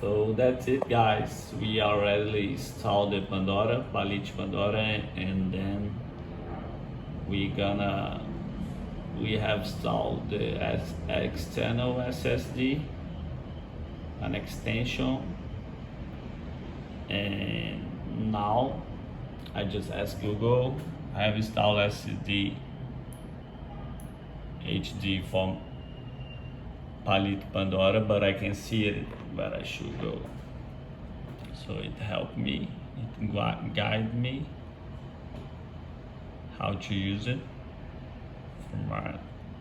So that's it, guys. We already installed the Palette Pandora, and then we have installed the external SSD, an extension, and now I just asked Google. I have installed SSD HD from Palette Pandora, but I can see it where I should go. So it helped me, it guide me how to use it from my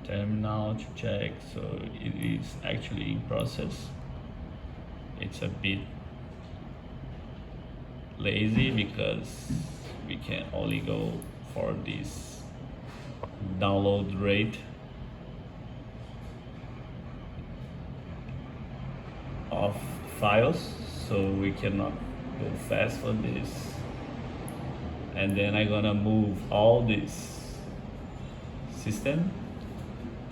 terminal to check. So it is actually in process. It's a bit lazy because we can only go for this download rate of files, so we cannot go fast for this. And then I'm gonna move all this system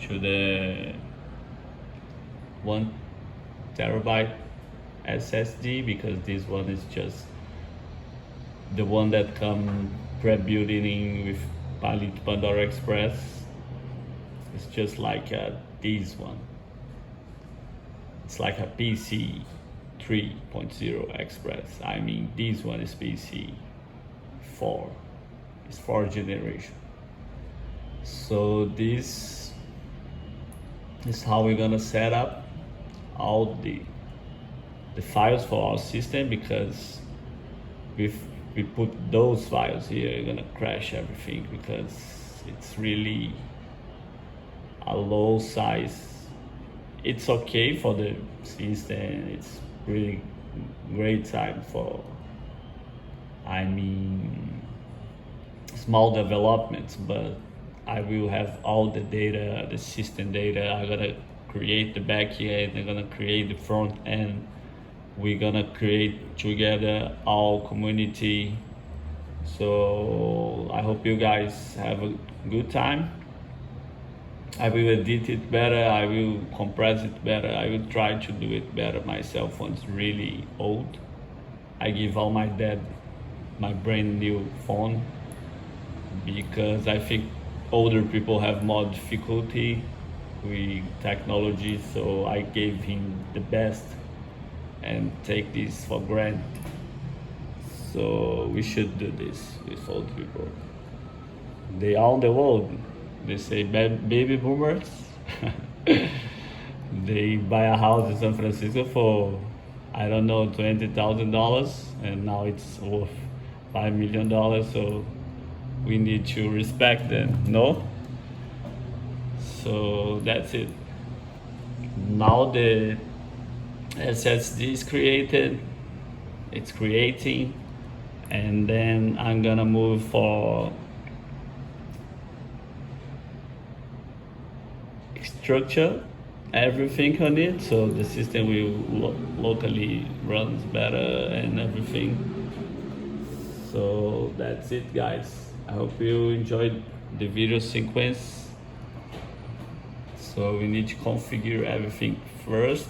to the 1 TB SSD, because this one is just the one that come pre-built in with Palette Pandora Express. It's just like this one. It's like a PC 3.0 Express. I mean, this one is PC 4. It's 4th generation. So this is how we're gonna set up all the files for our system, because if we put those files here, you're gonna crash everything, because it's really a low size. It's okay for the system, it's really great time for, I mean, small developments, but I will have all the data, the system data. I'm gonna create the back end, I'm gonna create the front end. We're gonna create together our community. So I hope you guys have a good time. I will edit it better, I will compress it better, I will try to do it better myself when it's really old. I give all my dad my brand new phone, because I think older people have more difficulty with technology, so I gave him the best and take this for granted. So we should do this with old people. They are on the world. They say baby boomers. They buy a house in San Francisco for, I don't know, $20,000, and now it's worth $5 million. So we need to respect them, no? So that's it. Now the SSD is created, it's creating, and then I'm gonna move for structure everything on it, so the system will locally runs better and everything. So that's it, guys. I hope you enjoyed the video sequence. So we need to configure everything first,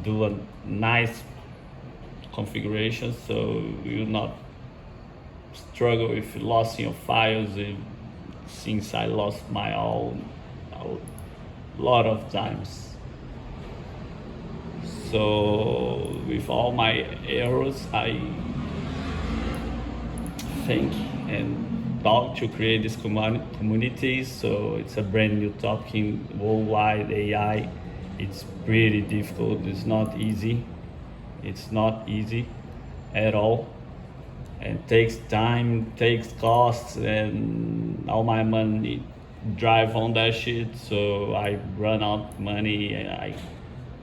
do a nice configuration so you will not struggle if you lost your files. Since I lost my own a lot of times. So with all my errors, I think and talk to create this community. So it's a brand new topic, worldwide AI. It's pretty difficult, it's not easy. It's not easy at all. And takes time, takes costs, and all my money drive on that shit, so I run out money. It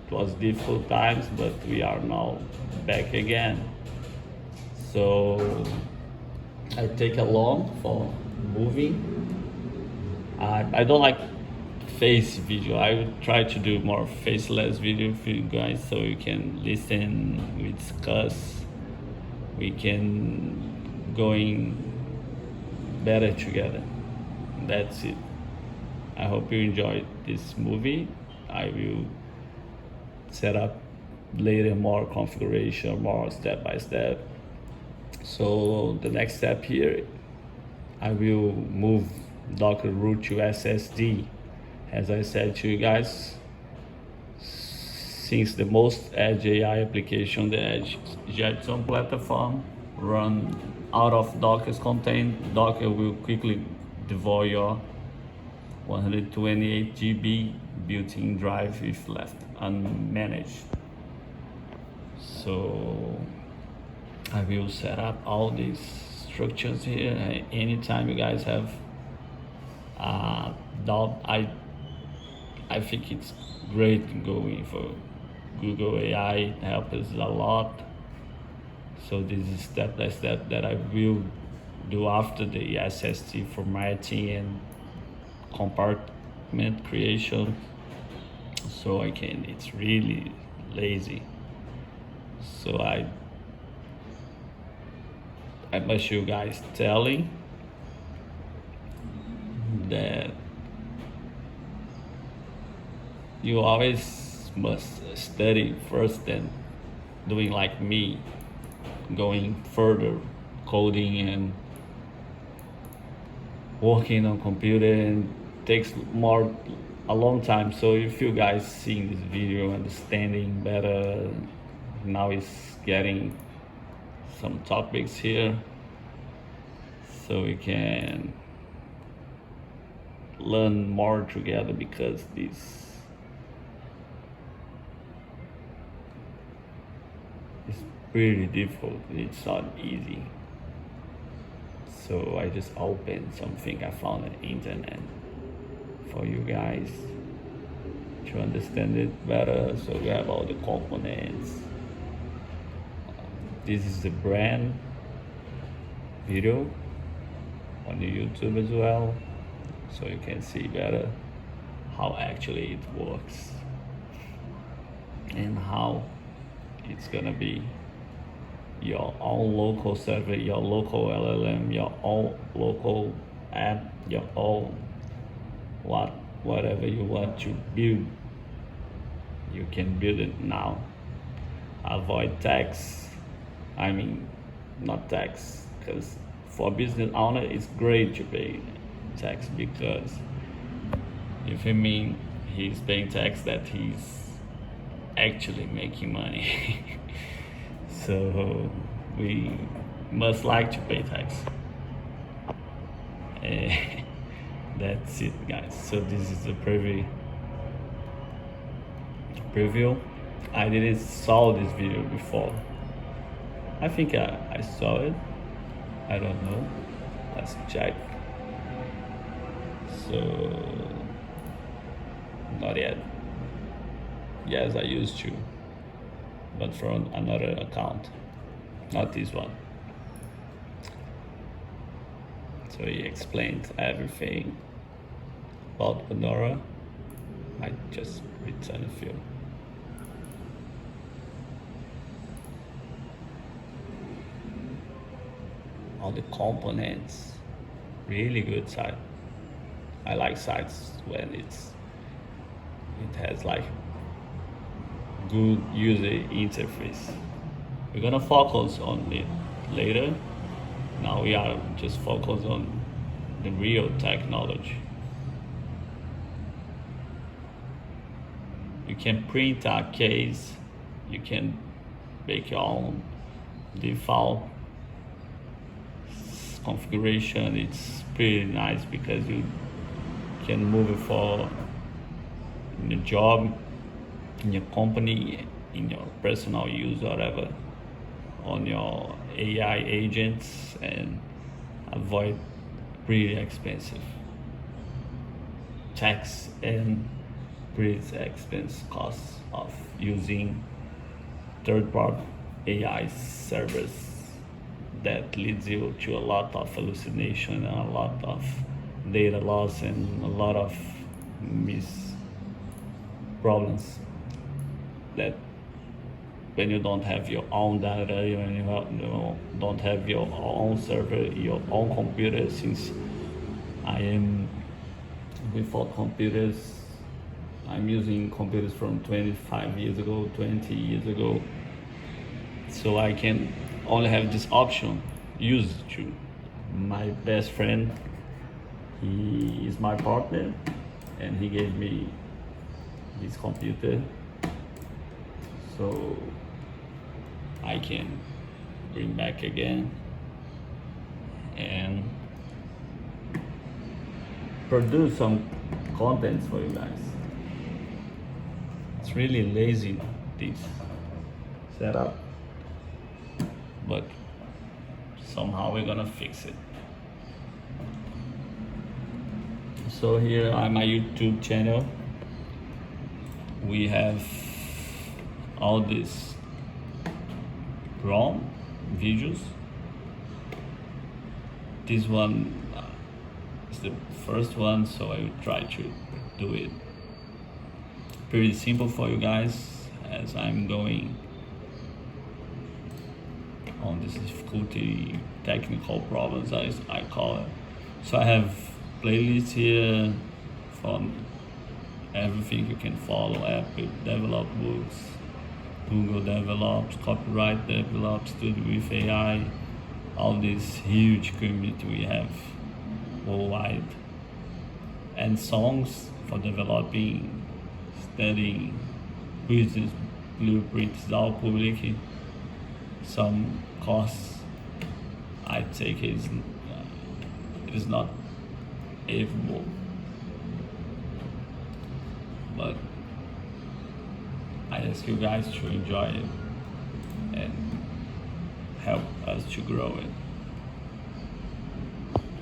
was difficult times, but we are now back again. So I take a loan for moving. I don't like face video. I would try to do more faceless video for you guys, so you can listen, we discuss, we can going better together. That's it. I hope you enjoyed this movie. I will set up later more configuration, more step by step. So the next step here, I will move Docker root to SSD. As I said to you guys, since the most edge AI application, the Edge Jetson platform, run out of Docker's content, Docker will quickly devour your 128 GB built-in drive if left unmanaged. So I will set up all these structures here. Anytime you guys have doubt, I think it's great going for Google AI. It helps us a lot. So this is step by step that I will do after the SSD formatting and compartment creation. So it's really lazy. So I must you guys telling that you always must study first, then doing like me, going further, coding and working on computer, and takes a long time. So if you guys seeing this video, understanding better, now it's getting some topics here, so we can learn more together, because this is pretty difficult. It's not easy. So I just opened something I found on the internet for you guys to understand it better. So we have all the components. This is the brand video on the YouTube as well, so you can see better how actually it works and how it's gonna be your own local server, your local LLM, your own local app, your own whatever you want to build, you can build it now. Avoid tax. I mean, not tax, because for business owner it's great to pay tax, because if it means he's paying tax, that he's actually making money. So we must like to pay tax. That's it, guys. So this is the preview. I didn't saw this video before. I think I saw it. I don't know. Let's check. So not yet. Yes, I used to, but from another account, not this one. So he explained everything about Pandora. I just return a few. All the components, really good site. I like sites when it has like good user interface. We're gonna focus on it later. Now we are just focused on the real technology. You can print a case, you can make your own default configuration. It's pretty nice because you can move it for in your job, in your company, in your personal use, whatever, on your AI agents, and avoid pretty expensive tax and pretty expensive costs of using third-party AI servers that leads you to a lot of hallucination and a lot of data loss and a lot of problems that when you don't have your own data, when you don't have your own server, your own computer. Since I am without computers I'm using computers from 25 years ago, 20 years ago, so I can only have this option used to. My best friend, he is my partner, and he gave me this computer so I can bring back again and produce some contents for you guys. It's really lazy, this setup, but somehow we're gonna fix it. So here on my YouTube channel, we have all these ROM videos. This one is the first one, so I will try to do it pretty simple for you guys as I'm going on this difficulty, technical problems I call it. So I have playlists here from everything you can follow: Apple Develop Books, Google Develops, Copyright Develops, Studio with AI, all this huge community we have worldwide, and songs for developing, studying, business blueprints, all public. Some costs I take it is not available, but I ask you guys to enjoy it and help us to grow it.